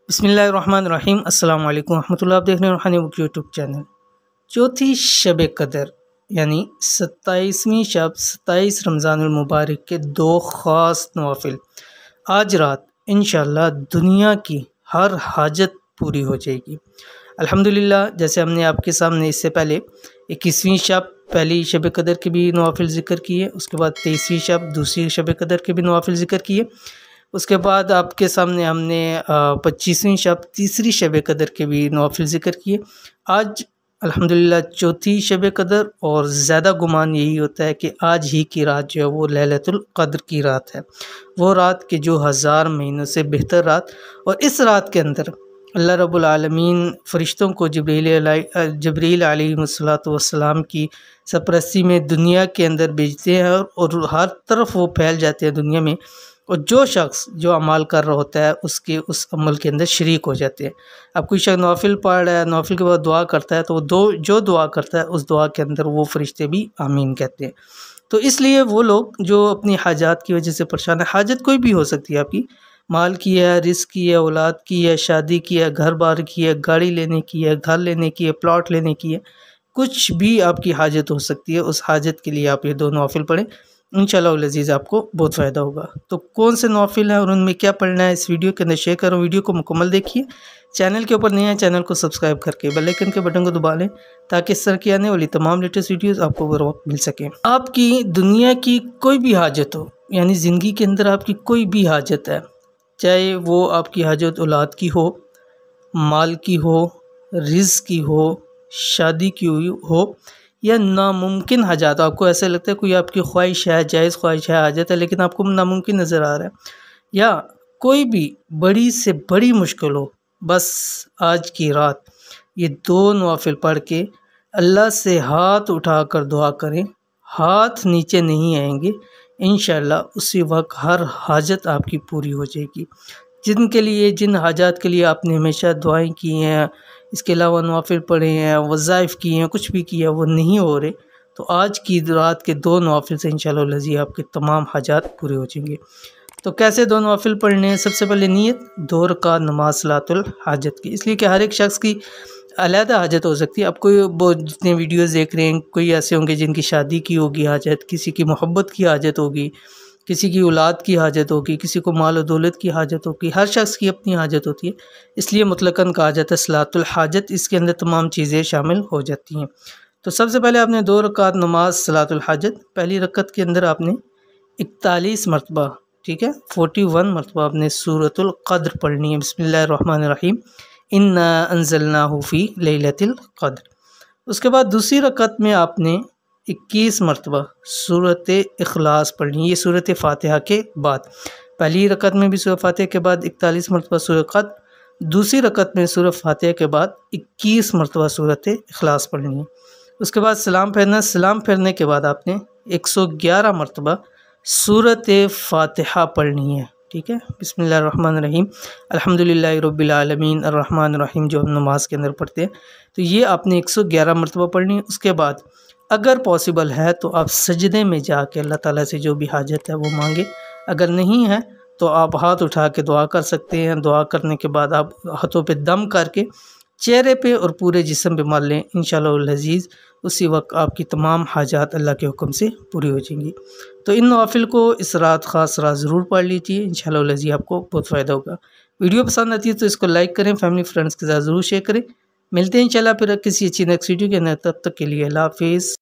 बिस्मिल्लाहिर्रहमानिर्रहीम अस्सलाम वालेकुम रहमतुल्लाह। आप देख रहे हैं रूहानी बुक यूट्यूब चैनल। चौथी शब कदर यानी 27वीं शब 27 रमज़ानुल मुबारक के दो ख़ास नवाफिल आज रात इंशाअल्लाह दुनिया की हर हाजत पूरी हो जाएगी अल्हम्दुलिल्लाह। जैसे हमने आपके सामने इससे पहले 21वीं शब पहली शब कदर के भी नवाफिल ज़िक्र किए, उसके बाद 23वीं शब दूसरी शब कदर के भी नवाफिल ज़िक्र किए, उसके बाद आपके सामने हमने 25वीं शब तीसरी शब कदर के भी नवाफिल ज़िक्र किए। आज अल्हम्दुलिल्लाह चौथी शब कदर, और ज़्यादा गुमान यही होता है कि आज ही की रात जो है वो लैलतुल क़द्र की रात है, वो रात के जो 1000 महीनों से बेहतर रात। और इस रात के अंदर अल्लाह रब्बुल आलमीन फ़रिश्तों को जिब्रील अलैहिस्सलातु वस्सलाम की सरपरस्ती में दुनिया के अंदर भेजते हैं और हर तरफ वो फैल जाते हैं दुनिया में, और जो शख्स जो अमाल कर रहा होता है उसके उस अमल के अंदर शरीक हो जाते हैं। अब कोई शख्स नवाफिल पढ़ रहा है, नवाफिल के बाद दुआ करता है, तो वो जो दुआ करता है उस दुआ के अंदर वो फरिश्ते भी आमीन कहते हैं। तो इसलिए वो लोग जो अपनी हाजात की वजह से परेशान है, हाजत कोई भी हो सकती है, आपकी माल की है, रिस्क की है, औलाद की है, शादी की है, घर बार की है, गाड़ी लेने की है, घर लेने की है, प्लॉट लेने की है, कुछ भी आपकी हाजत हो सकती है। उस हाजत के लिए आप ये दो नवाफिल पढ़ें, इंशाअल्लाह अज़ीज़ आपको बहुत फ़ायदा होगा। तो कौन से नवाफिल हैं और उनमें क्या पढ़ना है इस वीडियो के अंदर शेयर करूँ। वीडियो को मुकम्मल देखिए, चैनल के ऊपर नए हैं चैनल को सब्सक्राइब करके बेल आइकन के बटन को दबा लें ताकि इस तरह की आने वाली तमाम लेटेस्ट वीडियोस आपको बर वक्त मिल सकें। आपकी दुनिया की कोई भी हाजत हो, यानी ज़िंदगी के अंदर आपकी कोई भी हाजत है, चाहे वो आपकी हाजत औलाद की हो, माल की हो, रिज़्क़ की हो, शादी की हुई हो, या नामुमकिन हाजात, आपको ऐसा लगता है कोई आपकी ख्वाहिश है, जायज़ ख्वाहिश है, हाजत है, लेकिन आपको नामुमकिन नज़र आ रहा है, या कोई भी बड़ी से बड़ी मुश्किल हो, बस आज की रात ये दो नवाफिल पढ़ के अल्लाह से हाथ उठाकर दुआ करें, हाथ नीचे नहीं आएंगे, इंशाअल्लाह उसी वक्त हर हाजत आपकी पूरी हो जाएगी। जिन हाजात के लिए आपने हमेशा दुआएं की हैं, इसके अलावा नवाफिल पढ़े हैं, वज़ाइफ किए हैं, कुछ भी किया वो नहीं हो रहे, तो आज की रात के दो नवाफिल से इंशाअल्लाह लज़ी आपके तमाम हाजात पूरे हो जाएंगे। तो कैसे दो नवाफिल पढ़ने हैं? सबसे पहले नीयत 2 रकात नमाज सलातुल हाजत की, इसलिए कि हर एक शख्स की अलहदा हाजत हो सकती है। अब कोई जितने वीडियोज़ देख रहे हैं, कोई ऐसे होंगे जिनकी शादी की होगी हाजत, किसी की मोहब्बत की हाजत होगी, किसी की औलाद की हाजत होगी, किसी को माल और दौलत की हाजत होगी, हर शख्स की अपनी हाजत होती है, इसलिए मुतलकन कहा जाता है सलातुल हाजत, इसके अंदर तमाम चीज़ें शामिल हो जाती हैं। तो सबसे पहले आपने 2 रकात नमाज सलातुल हाजत, पहली रकत के अंदर आपने 41 मरतबा, ठीक है, 41 मरतबा आपने सूरतुल क़द्र पढ़नी है। बिस्मिल्लाहिर्रहमानिर्रहीम, इन्ना अंज़लनाहु फ़ी लैलतिल क़द्र। उसके बाद दूसरी रकत में आपने 21 मरतबा सूरत इखलास पढ़नी, ये सूरत फ़ातिहा के बाद। पहली रकत में भी सूरत फ़ातिहा के बाद 41 मरतबा सूरत क़द्र, दूसरी रकत में सूरत फ़ातिहा के बाद 21 मरतबा सूरत इखलास पढ़नी है। उसके बाद सलाम फेरना, सलाम फेरने के बाद आपने 111 मरतबा सूरत फ़ातिहा पढ़नी है, ठीक है। बिस्मिल्लाहिर्रहमानिर्रहीम, अल्हम्दुलिल्लाहि रब्बिल आलमीन अर्रहमानिर्रहीम, जो हम नमाज के अंदर पढ़ते हैं, तो ये आपने 111 मरतबा पढ़नी है। उसके बाद अगर पॉसिबल है तो आप सजदे में जाके अल्लाह ताला से जो भी हाजत है वो मांगे, अगर नहीं है तो आप हाथ उठा के दुआ कर सकते हैं। दुआ करने के बाद आप हाथों पे दम करके चेहरे पे और पूरे जिस्म पे मार लें, इंशाअल्लाह अज़ीज़ उसी वक्त आपकी तमाम हाजात अल्लाह के हुक्म से पूरी हो जाएंगी। तो इन नवाफिल को इस रात ख़ास रात ज़रूर पढ़ लीजिए, इंशाअल्लाह अज़ीज़ आपको बहुत फ़ायदा होगा। वीडियो पसंद आती है तो इसको लाइक करें, फैमिली फ्रेंड्स के साथ ज़रूर शेयर करें। मिलते हैं इंशाअल्लाह फिर किसी अच्छी नेक्स्ट वीडियो के अंदर, तब तक के लिए अल्लाह हाफ़िज़।